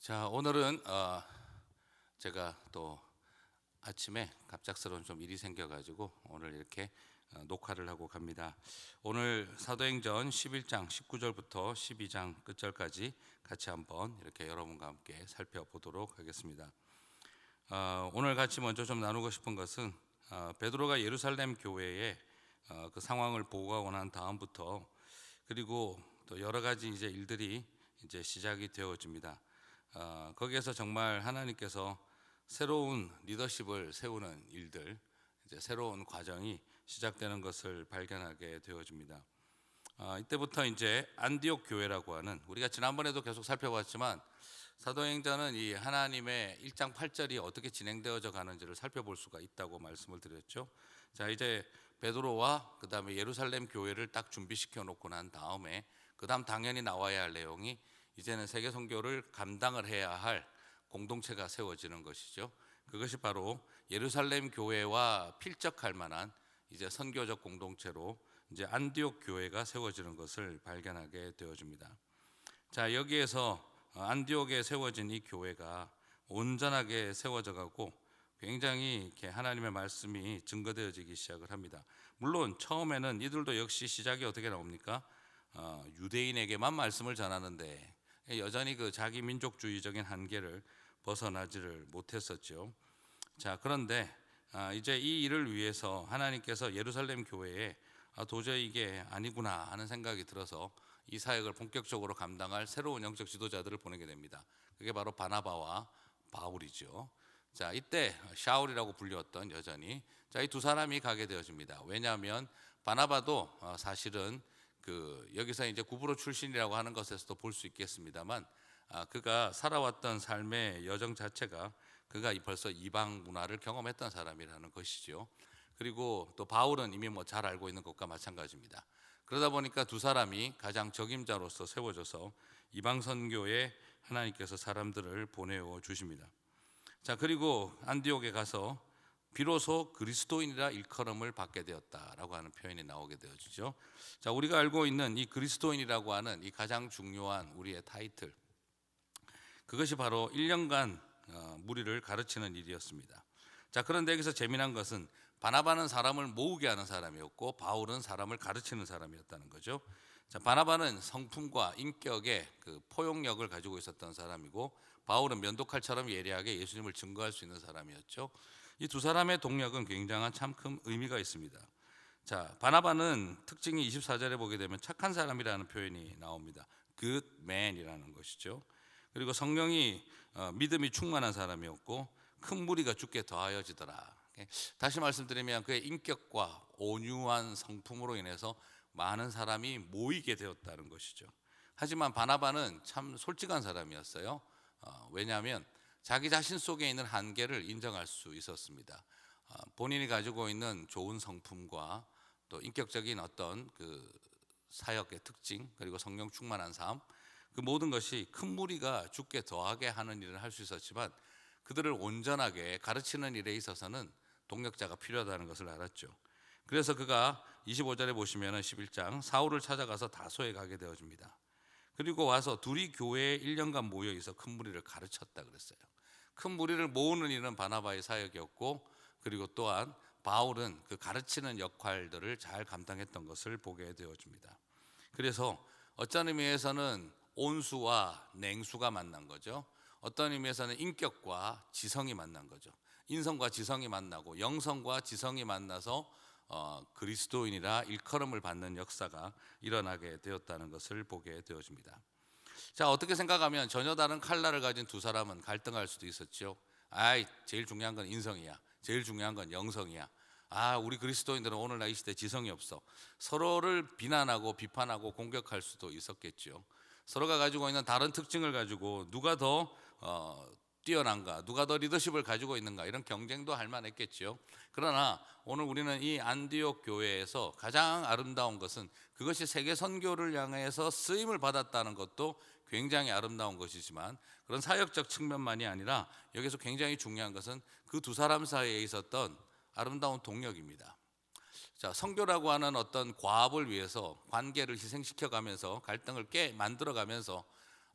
자, 오늘은 제가 또 아침에 갑작스러운 좀 일이 생겨가지고 오늘 이렇게 녹화를 하고 갑니다. 오늘 사도행전 11장 19절부터 12장 끝절까지 같이 한번 이렇게 여러분과 함께 살펴보도록 하겠습니다. 오늘 같이 먼저 좀 나누고 싶은 것은 베드로가 예루살렘 교회에 그 상황을 보고하고 난 다음부터 그리고 또 여러 가지 이제 일들이 이제 시작이 되어집니다. 거기에서 정말 하나님께서 새로운 리더십을 세우는 일들, 이제 새로운 과정이 시작되는 것을 발견하게 되어집니다. 이때부터 이제 안디옥 교회라고 하는, 우리가 지난번에도 계속 살펴봤지만 사도행전은 이 하나님의 1장 8절이 어떻게 진행되어져 가는지를 살펴볼 수가 있다고 말씀을 드렸죠. 자, 이제 베드로와 그 다음에 예루살렘 교회를 딱 준비시켜 놓고 난 다음에 그 다음 당연히 나와야 할 내용이 이제는 세계 선교를 감당을 해야 할 공동체가 세워지는 것이죠. 그것이 바로 예루살렘 교회와 필적할 만한 이제 선교적 공동체로 이제 안디옥 교회가 세워지는 것을 발견하게 되어집니다. 자, 여기에서 안디옥에 세워진 이 교회가 온전하게 세워져 가고 굉장히 이렇게 하나님의 말씀이 증거되어지기 시작을 합니다. 물론 처음에는 이들도 역시 시작이 어떻게 나옵니까? 유대인에게만 말씀을 전하는데 여전히 그 자기 민족주의적인 한계를 벗어나지를 못했었죠. 자, 그런데 이제 이 일을 위해서 하나님께서 예루살렘 교회에 도저히 이게 아니구나 하는 생각이 들어서 이 사역을 본격적으로 감당할 새로운 영적 지도자들을 보내게 됩니다. 그게 바로 바나바와 바울이죠. 자, 이때 샤울이라고 불렸던 여전히 이 두 사람이 가게 되어집니다. 왜냐하면 바나바도 사실은 여기서 이제 구브로 출신이라고 하는 것에서도 볼 수 있겠습니다만 그가 살아왔던 삶의 여정 자체가 그가 벌써 이방 문화를 경험했던 사람이라는 것이죠. 그리고 또 바울은 이미 잘 알고 있는 것과 마찬가지입니다. 그러다 보니까 두 사람이 가장 적임자로서 세워져서 이방 선교에 하나님께서 사람들을 보내어 주십니다. 자, 그리고 안디옥에 가서 비로소 그리스도인이라 일컬음을 받게 되었다라고 하는 표현이 나오게 되어지죠. 자, 우리가 알고 있는 이 그리스도인이라고 하는 이 가장 중요한 우리의 타이틀, 그것이 바로 1년간 무리를 가르치는 일이었습니다. 자, 그런데 여기서 재미난 것은 바나바는 사람을 모으게 하는 사람이었고 바울은 사람을 가르치는 사람이었다는 거죠. 자, 바나바는 성품과 인격의 그 포용력을 가지고 있었던 사람이고 바울은 면도칼처럼 예리하게 예수님을 증거할 수 있는 사람이었죠. 이 두 사람의 동력은 굉장한 참 큰 의미가 있습니다. 자, 바나바는 특징이 24절에 보게 되면 착한 사람이라는 표현이 나옵니다. good man이라는 것이죠. 그리고 성령이 믿음이 충만한 사람이었고 큰 무리가 죽게 더하여지더라. 다시 말씀드리면 그의 인격과 온유한 성품으로 인해서 많은 사람이 모이게 되었다는 것이죠. 하지만 바나바는 참 솔직한 사람이었어요. 왜냐하면 자기 자신 속에 있는 한계를 인정할 수 있었습니다. 본인이 가지고 있는 좋은 성품과 또 인격적인 어떤 그 사역의 특징, 그리고 성령 충만한 삶, 그 모든 것이 큰 무리가 죽게 더하게 하는 일을 할 수 있었지만 그들을 온전하게 가르치는 일에 있어서는 동력자가 필요하다는 것을 알았죠. 그래서 그가 25절에 보시면 11장 사울을 찾아가서 다소에 가게 되어집니다. 그리고 와서 둘이 교회에 1년간 모여 있어 큰 무리를 가르쳤다 그랬어요. 큰 무리를 모으는 일은 바나바의 사역이었고 그리고 또한 바울은 그 가르치는 역할들을 잘 감당했던 것을 보게 되어집니다. 그래서 어떤 의미에서는 온수와 냉수가 만난 거죠. 어떤 의미에서는 인격과 지성이 만난 거죠. 인성과 지성이 만나고 영성과 지성이 만나서 그리스도인이라 일컬음을 받는 역사가 일어나게 되었다는 것을 보게 되어집니다. 자, 어떻게 생각하면 전혀 다른 칼날을 가진 두 사람은 갈등할 수도 있었죠. 제일 중요한 건 인성이야. 제일 중요한 건 영성이야. 우리 그리스도인들은 오늘날 이 시대 지성이 없어. 서로를 비난하고 비판하고 공격할 수도 있었겠죠. 서로가 가지고 있는 다른 특징을 가지고 누가 더 뛰어난가, 누가 더 리더십을 가지고 있는가, 이런 경쟁도 할 만했겠죠. 그러나 오늘 우리는 이 안디옥 교회에서 가장 아름다운 것은 그것이 세계 선교를 향해서 쓰임을 받았다는 것도 굉장히 아름다운 것이지만 그런 사역적 측면만이 아니라 여기서 굉장히 중요한 것은 그 두 사람 사이에 있었던 아름다운 동력입니다. 자, 선교라고 하는 어떤 과업을 위해서 관계를 희생시켜 가면서 갈등을 만들어 가면서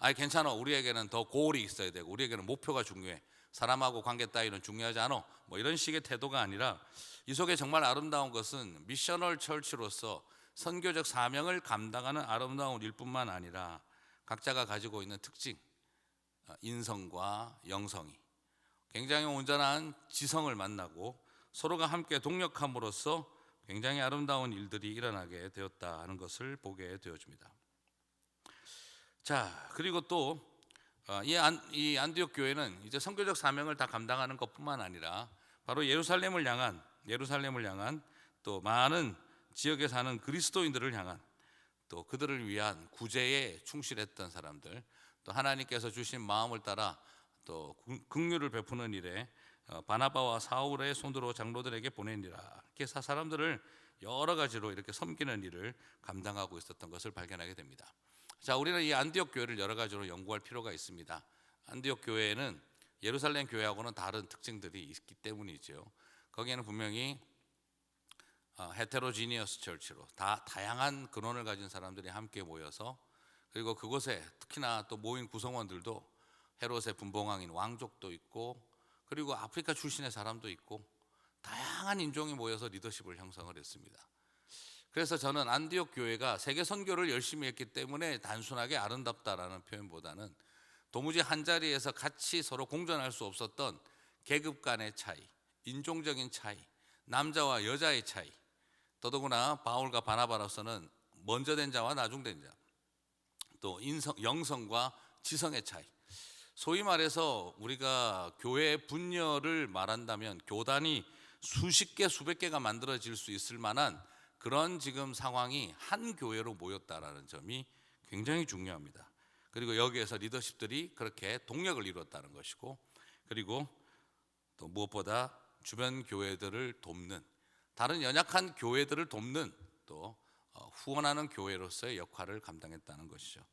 아니 괜찮아, 우리에게는 더 고울이 있어야 되고 우리에게는 목표가 중요해, 사람하고 관계 따위는 중요하지 않아, 뭐 이런 식의 태도가 아니라 이 속에 정말 아름다운 것은 미셔널 처치로서 선교적 사명을 감당하는 아름다운 일뿐만 아니라 각자가 가지고 있는 특징, 인성과 영성이 굉장히 온전한 지성을 만나고 서로가 함께 동력함으로써 굉장히 아름다운 일들이 일어나게 되었다 하는 것을 보게 되어집니다. 자, 그리고 또 이 안디옥 교회는 이제 선교적 사명을 다 감당하는 것뿐만 아니라 바로 예루살렘을 향한 또 많은 지역에 사는 그리스도인들을 향한 또 그들을 위한 구제에 충실했던 사람들, 또 하나님께서 주신 마음을 따라 또 긍휼을 베푸는 일에 바나바와 사울의 손으로 장로들에게 보내니라, 이렇게 사람들을 여러 가지로 이렇게 섬기는 일을 감당하고 있었던 것을 발견하게 됩니다. 자, 우리는 이 안디옥 교회를 여러 가지로 연구할 필요가 있습니다. 안디옥 교회는 예루살렘 교회하고는 다른 특징들이 있기 때문이죠. 거기에는 분명히 헤테로지니어스 처치로 다양한 근원을 가진 사람들이 함께 모여서, 그리고 그곳에 특히나 또 모인 구성원들도 헤롯의 분봉왕인 왕족도 있고, 그리고 아프리카 출신의 사람도 있고, 다양한 인종이 모여서 리더십을 형성을 했습니다. 그래서 저는 안디옥 교회가 세계 선교를 열심히 했기 때문에 단순하게 아름답다라는 표현보다는 도무지 한 자리에서 같이 서로 공존할 수 없었던 계급 간의 차이, 인종적인 차이, 남자와 여자의 차이, 더더구나 바울과 바나바로서는 먼저 된 자와 나중된 자, 또 영성과 지성의 차이, 소위 말해서 우리가 교회 분열을 말한다면 교단이 수십 개 수백 개가 만들어질 수 있을 만한 그런 지금 상황이 한 교회로 모였다라는 점이 굉장히 중요합니다. 그리고 여기에서 리더십들이 그렇게 동력을 이뤘다는 것이고, 그리고 또 무엇보다 주변 교회들을 돕는, 다른 연약한 교회들을 돕는, 또 후원하는 교회로서의 역할을 감당했다는 것이죠.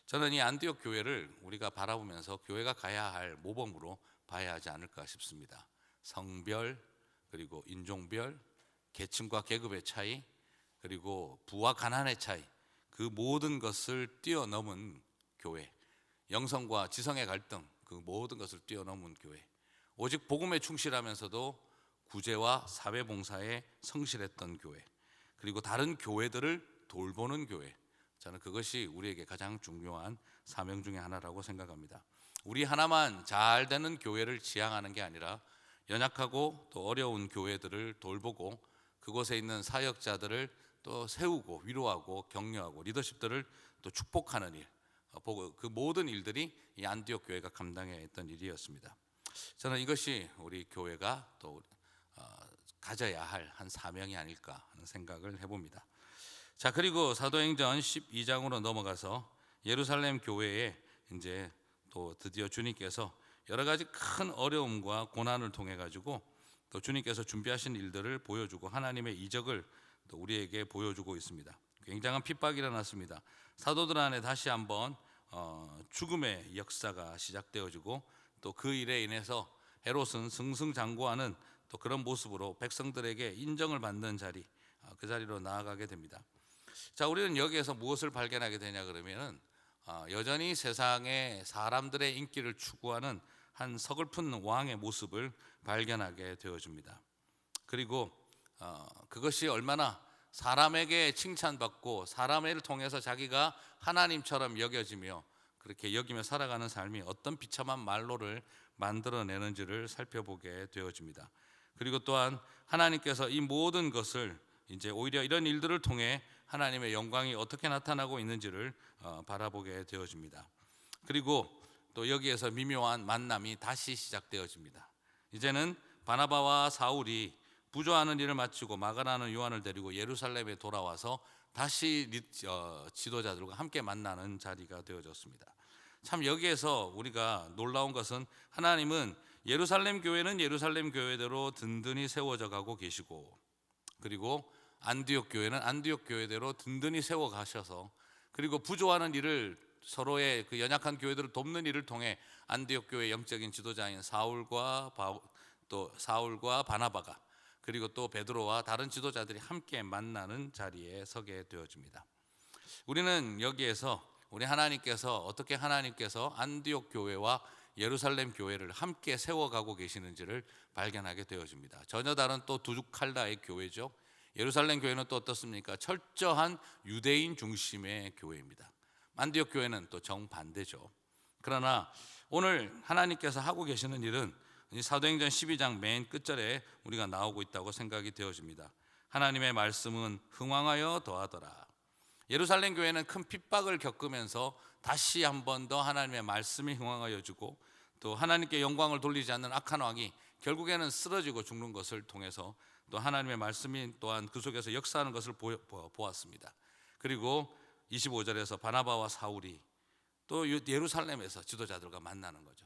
저는 이 안디옥 교회를 우리가 바라보면서 교회가 가야 할 모범으로 봐야 하지 않을까 싶습니다. 성별, 그리고 인종별, 계층과 계급의 차이, 그리고 부와 가난의 차이, 그 모든 것을 뛰어넘은 교회, 영성과 지성의 갈등, 그 모든 것을 뛰어넘은 교회, 오직 복음에 충실하면서도 구제와 사회봉사에 성실했던 교회, 그리고 다른 교회들을 돌보는 교회, 저는 그것이 우리에게 가장 중요한 사명 중에 하나라고 생각합니다. 우리 하나만 잘 되는 교회를 지향하는 게 아니라 연약하고 또 어려운 교회들을 돌보고 그곳에 있는 사역자들을 또 세우고 위로하고 격려하고 리더십들을 또 축복하는 일, 그 모든 일들이 이 안디옥 교회가 감당해야 했던 일이었습니다. 저는 이것이 우리 교회가 또 가져야 할 한 사명이 아닐까 하는 생각을 해봅니다. 자, 그리고 사도행전 12장으로 넘어가서 예루살렘 교회에 이제 또 드디어 주님께서 여러 가지 큰 어려움과 고난을 통해 가지고 또 주님께서 준비하신 일들을 보여주고 하나님의 이적을 또 우리에게 보여주고 있습니다. 굉장한 핍박이 일어났습니다. 사도들 안에 다시 한번 죽음의 역사가 시작되어지고, 또 그 일에 인해서 헤롯은 승승장구하는 또 그런 모습으로 백성들에게 인정을 받는 자리, 그 자리로 나아가게 됩니다. 자, 우리는 여기에서 무엇을 발견하게 되냐 그러면은 여전히 세상에 사람들의 인기를 추구하는 한 서글픈 왕의 모습을 발견하게 되어집니다. 그리고 그것이 얼마나 사람에게 칭찬받고 사람을 통해서 자기가 하나님처럼 여겨지며 그렇게 여기며 살아가는 삶이 어떤 비참한 말로를 만들어내는지를 살펴보게 되어집니다. 그리고 또한 하나님께서 이 모든 것을 이제 오히려 이런 일들을 통해 하나님의 영광이 어떻게 나타나고 있는지를 바라보게 되어집니다. 그리고 또 여기에서 미묘한 만남이 다시 시작되어집니다. 이제는 바나바와 사울이 부조하는 일을 마치고 마가라는 요한을 데리고 예루살렘에 돌아와서 다시 지도자들과 함께 만나는 자리가 되어졌습니다. 참 여기에서 우리가 놀라운 것은 하나님은 예루살렘 교회는 예루살렘 교회대로 든든히 세워져 가고 계시고, 그리고 안디옥 교회는 안디옥 교회대로 든든히 세워 가셔서, 그리고 부조하는 일을 서로의 그 연약한 교회들을 돕는 일을 통해 안디옥 교회 영적인 지도자인 사울과 바나바가, 그리고 또 베드로와 다른 지도자들이 함께 만나는 자리에 서게 되어집니다. 우리는 여기에서 우리 어떻게 하나님께서 안디옥 교회와 예루살렘 교회를 함께 세워가고 계시는지를 발견하게 되어집니다. 전혀 다른 또 두 칼라의 교회죠. 예루살렘 교회는 또 어떻습니까? 철저한 유대인 중심의 교회입니다. 안디옥 교회는 또 정반대죠. 그러나 오늘 하나님께서 하고 계시는 일은 사도행전 12장 맨 끝절에 우리가 나오고 있다고 생각이 되어집니다. 하나님의 말씀은 흥왕하여 더하더라. 예루살렘 교회는 큰 핍박을 겪으면서 다시 한 번 더 하나님의 말씀이 흥왕하여 주고, 또 하나님께 영광을 돌리지 않는 악한 왕이 결국에는 쓰러지고 죽는 것을 통해서 또 하나님의 말씀이 또한 그 속에서 역사하는 것을 보았습니다. 그리고 25절에서 바나바와 사울이 또 예루살렘에서 지도자들과 만나는 거죠.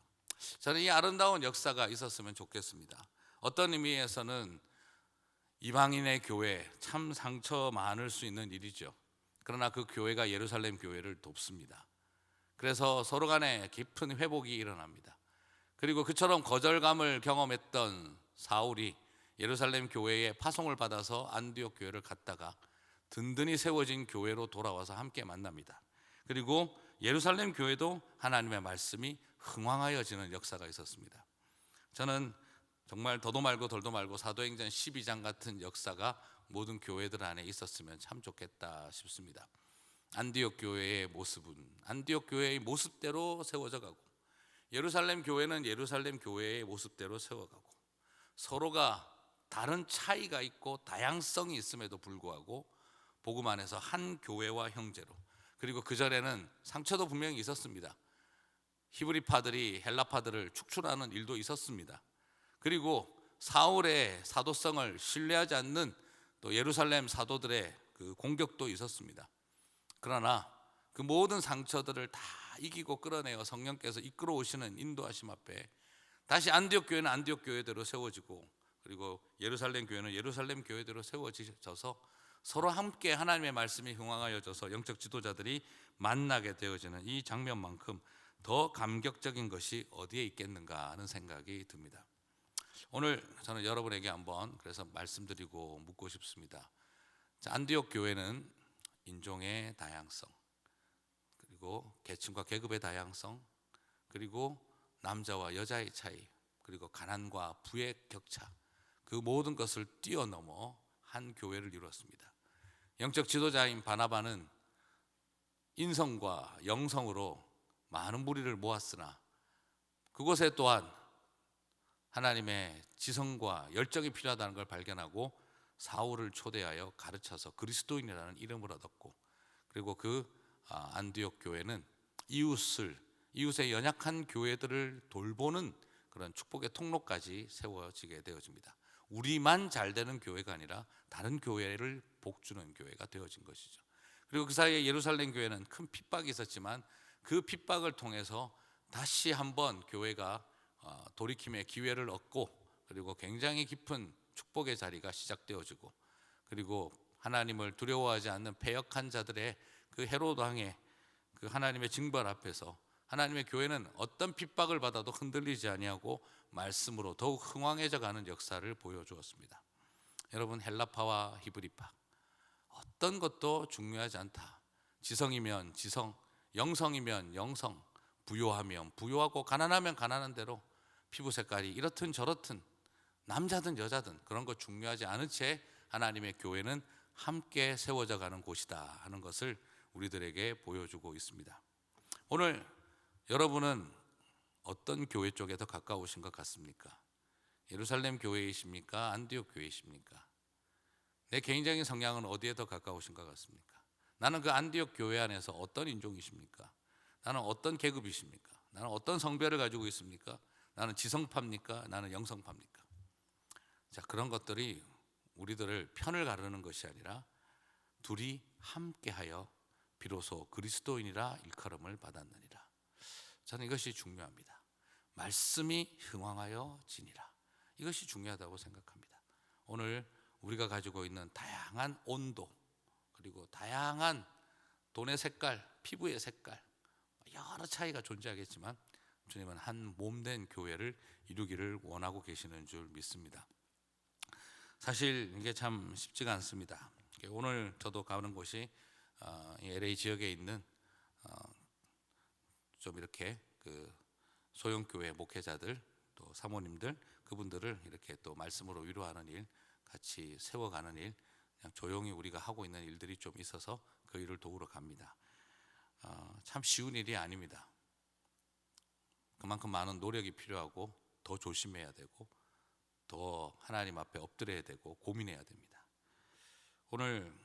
저는 이 아름다운 역사가 있었으면 좋겠습니다. 어떤 의미에서는 이방인의 교회, 참 상처 많을 수 있는 일이죠. 그러나 그 교회가 예루살렘 교회를 돕습니다. 그래서 서로 간에 깊은 회복이 일어납니다. 그리고 그처럼 거절감을 경험했던 사울이 예루살렘 교회에 파송을 받아서 안디옥 교회를 갔다가 든든히 세워진 교회로 돌아와서 함께 만납니다. 그리고 예루살렘 교회도 하나님의 말씀이 흥왕하여지는 역사가 있었습니다. 저는 정말 더도 말고 덜도 말고 사도행전 12장 같은 역사가 모든 교회들 안에 있었으면 참 좋겠다 싶습니다. 안디옥 교회의 모습은 안디옥 교회의 모습대로 세워져 가고, 예루살렘 교회는 예루살렘 교회의 모습대로 세워가고, 서로가 다른 차이가 있고 다양성이 있음에도 불구하고 복음 안에서 한 교회와 형제로, 그리고 그 전에는 상처도 분명히 있었습니다. 히브리파들이 헬라파들을 축출하는 일도 있었습니다. 그리고 사울의 사도성을 신뢰하지 않는 또 예루살렘 사도들의 그 공격도 있었습니다. 그러나 그 모든 상처들을 다 이기고 끌어내어 성령께서 이끌어 오시는 인도하심 앞에 다시 안디옥 교회는 안디옥 교회대로 세워지고, 그리고 예루살렘 교회는 예루살렘 교회대로 세워져서 서로 함께 하나님의 말씀이 흥왕하여져서 영적 지도자들이 만나게 되어지는 이 장면만큼 더 감격적인 것이 어디에 있겠는가 하는 생각이 듭니다. 오늘 저는 여러분에게 한번 그래서 말씀드리고 묻고 싶습니다. 안디옥 교회는 인종의 다양성, 그리고 계층과 계급의 다양성, 그리고 남자와 여자의 차이, 그리고 가난과 부의 격차, 그 모든 것을 뛰어넘어 한 교회를 이루었습니다. 영적 지도자인 바나바는 인성과 영성으로 많은 무리를 모았으나 그곳에 또한 하나님의 지성과 열정이 필요하다는 걸 발견하고 사울을 초대하여 가르쳐서 그리스도인이라는 이름을 얻었고, 그리고 그 안디옥 교회는 이웃의 연약한 교회들을 돌보는 그런 축복의 통로까지 세워지게 되어집니다. 우리만 잘 되는 교회가 아니라 다른 교회를 복주는 교회가 되어진 것이죠. 그리고 그 사이에 예루살렘 교회는 큰 핍박이 있었지만 그 핍박을 통해서 다시 한번 교회가 돌이킴의 기회를 얻고, 그리고 굉장히 깊은 축복의 자리가 시작되어지고, 그리고 하나님을 두려워하지 않는 패역한 자들의 그 헤롯 왕의 그 하나님의 징벌 앞에서 하나님의 교회는 어떤 핍박을 받아도 흔들리지 아니하고 말씀으로 더욱 흥왕해져 가는 역사를 보여주었습니다. 여러분, 헬라파와 히브리파 어떤 것도 중요하지 않다. 지성이면 지성, 영성이면 영성, 부요하면 부요하고 가난하면 가난한 대로, 피부 색깔이 이렇든 저렇든 남자든 여자든 그런 거 중요하지 않은 채 하나님의 교회는 함께 세워져 가는 곳이다 하는 것을 우리들에게 보여주고 있습니다. 오늘 여러분은 어떤 교회 쪽에 더 가까우신 것 같습니까? 예루살렘 교회이십니까? 안디옥 교회이십니까? 내 개인적인 성향은 어디에 더 가까우신 것 같습니까? 나는 그 안디옥 교회 안에서 어떤 인종이십니까? 나는 어떤 계급이십니까? 나는 어떤 성별을 가지고 있습니까? 나는 지성파입니까? 나는 영성파입니까? 자, 그런 것들이 우리들을 편을 가르는 것이 아니라 둘이 함께하여 비로소 그리스도인이라 일컬음을 받았느니라. 저는 이것이 중요합니다. 말씀이 흥왕하여 지니라. 이것이 중요하다고 생각합니다. 오늘 우리가 가지고 있는 다양한 온도, 그리고 다양한 돈의 색깔, 피부의 색깔, 여러 차이가 존재하겠지만 주님은 한 몸된 교회를 이루기를 원하고 계시는 줄 믿습니다. 사실 이게 참 쉽지가 않습니다. 오늘 저도 가는 곳이 LA 지역에 있는 좀 이렇게 그 소형교회 목회자들 또 사모님들 그분들을 이렇게 또 말씀으로 위로하는 일, 같이 세워가는 일, 그냥 조용히 우리가 하고 있는 일들이 좀 있어서 그 일을 도우러 갑니다. 참 쉬운 일이 아닙니다. 그만큼 많은 노력이 필요하고 더 조심해야 되고 더 하나님 앞에 엎드려야 되고 고민해야 됩니다. 오늘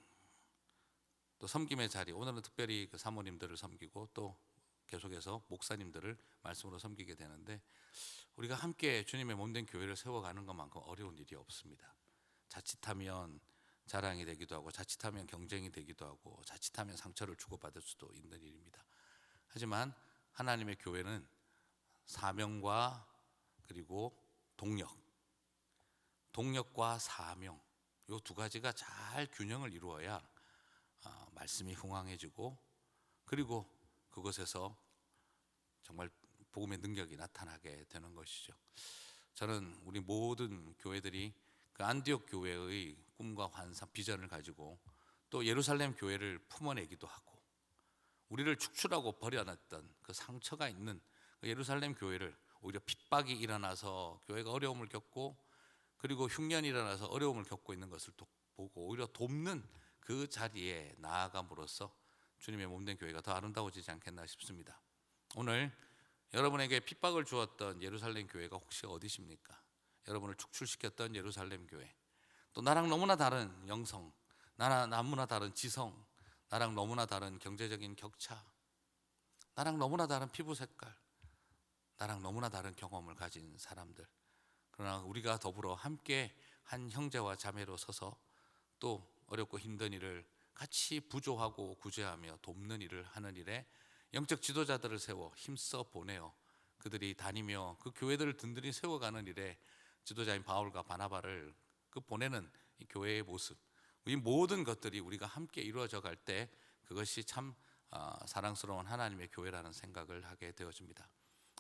또 섬김의 자리, 오늘은 특별히 그 사모님들을 섬기고 또 계속해서 목사님들을 말씀으로 섬기게 되는데, 우리가 함께 주님의 몸된 교회를 세워가는 것만큼 어려운 일이 없습니다. 자칫하면 자랑이 되기도 하고 자칫하면 경쟁이 되기도 하고 자칫하면 상처를 주고받을 수도 있는 일입니다. 하지만 하나님의 교회는 사명과 그리고 동력과 사명, 이 두 가지가 잘 균형을 이루어야 말씀이 흥왕해지고 그리고 그것에서 정말 복음의 능력이 나타나게 되는 것이죠. 저는 우리 모든 교회들이 그 안디옥 교회의 꿈과 환상, 비전을 가지고 또 예루살렘 교회를 품어내기도 하고 우리를 축출하고 버려놨던 그 상처가 있는 그 예루살렘 교회를 오히려 핍박이 일어나서 교회가 어려움을 겪고 그리고 흉년이 일어나서 어려움을 겪고 있는 것을 보고 오히려 돕는 그 자리에 나아감으로써 주님의 몸된 교회가 더 아름다워지지 않겠나 싶습니다. 오늘 여러분에게 핍박을 주었던 예루살렘 교회가 혹시 어디십니까? 여러분을 축출시켰던 예루살렘 교회, 또 나랑 너무나 다른 영성, 나랑 너무나 다른 지성, 나랑 너무나 다른 경제적인 격차, 나랑 너무나 다른 피부 색깔, 나랑 너무나 다른 경험을 가진 사람들, 그러나 우리가 더불어 함께 한 형제와 자매로 서서 또 어렵고 힘든 일을 같이 부조하고 구제하며 돕는 일을 하는 일에 영적 지도자들을 세워 힘써 보내어 그들이 다니며 그 교회들을 든든히 세워가는 일에 지도자인 바울과 바나바를 그 보내는 이 교회의 모습, 이 모든 것들이 우리가 함께 이루어져 갈 때 그것이 참 사랑스러운 하나님의 교회라는 생각을 하게 되어집니다.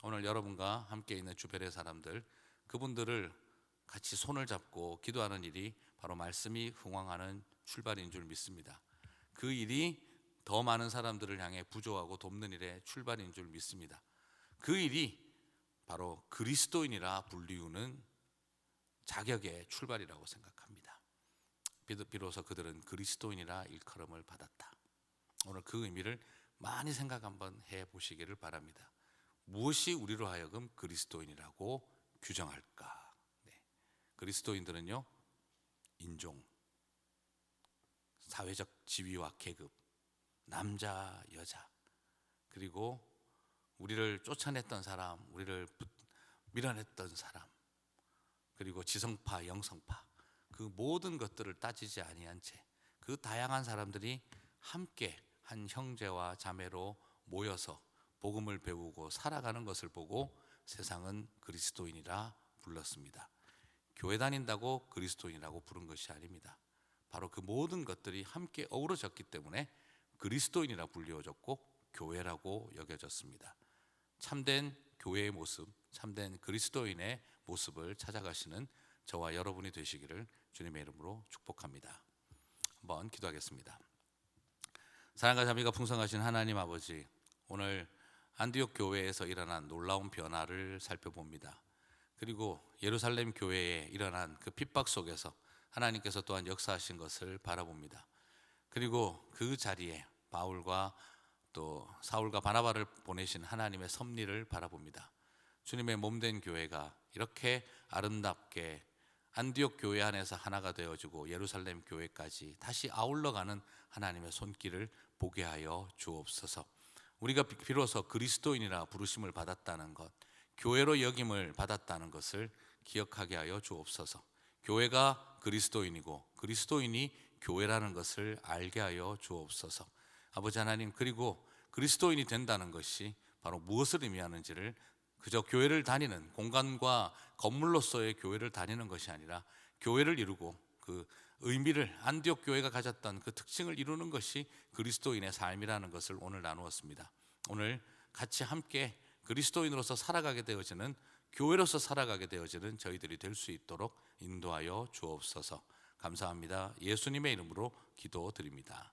오늘 여러분과 함께 있는 주변의 사람들, 그분들을 같이 손을 잡고 기도하는 일이 바로 말씀이 흥왕하는 출발인 줄 믿습니다. 그 일이 더 많은 사람들을 향해 부조하고 돕는 일의 출발인 줄 믿습니다. 그 일이 바로 그리스도인이라 불리우는 자격의 출발이라고 생각합니다. 비로소 그들은 그리스도인이라 일컬음을 받았다. 오늘 그 의미를 많이 생각 한번 해보시기를 바랍니다. 무엇이 우리로 하여금 그리스도인이라고 규정할까? 그리스도인들은요, 인종, 사회적 지위와 계급, 남자, 여자, 그리고 우리를 쫓아냈던 사람, 우리를 밀어냈던 사람, 그리고 지성파, 영성파, 그 모든 것들을 따지지 아니한 채 그 다양한 사람들이 함께 한 형제와 자매로 모여서 복음을 배우고 살아가는 것을 보고 세상은 그리스도인이라 불렀습니다. 교회 다닌다고 그리스도인이라고 부른 것이 아닙니다. 바로 그 모든 것들이 함께 어우러졌기 때문에 그리스도인이라 불리워졌고 교회라고 여겨졌습니다. 참된 교회의 모습, 참된 그리스도인의 모습을 찾아가시는 저와 여러분이 되시기를 주님의 이름으로 축복합니다. 한번 기도하겠습니다. 사랑과 자비가 풍성하신 하나님 아버지, 오늘 안디옥 교회에서 일어난 놀라운 변화를 살펴봅니다. 그리고 예루살렘 교회에 일어난 그 핍박 속에서 하나님께서 또한 역사하신 것을 바라봅니다. 그리고 그 자리에 바울과 또 사울과 바나바를 보내신 하나님의 섭리를 바라봅니다. 주님의 몸된 교회가 이렇게 아름답게 안디옥 교회 안에서 하나가 되어지고 예루살렘 교회까지 다시 아울러가는 하나님의 손길을 보게 하여 주옵소서. 우리가 비로소 그리스도인이라 부르심을 받았다는 것, 교회로 여김을 받았다는 것을 기억하게 하여 주옵소서. 교회가 그리스도인이고 그리스도인이 교회라는 것을 알게 하여 주옵소서. 아버지 하나님, 그리고 그리스도인이 된다는 것이 바로 무엇을 의미하는지를 그저 교회를 다니는 공간과 건물로서의 교회를 다니는 것이 아니라 교회를 이루고 그 의미를 안디옥 교회가 가졌던 그 특징을 이루는 것이 그리스도인의 삶이라는 것을 오늘 나누었습니다. 오늘 같이 함께 그리스도인으로서 살아가게 되어지는, 교회로서 살아가게 되어지는 저희들이 될 수 있도록 인도하여 주옵소서. 감사합니다. 예수님의 이름으로 기도드립니다.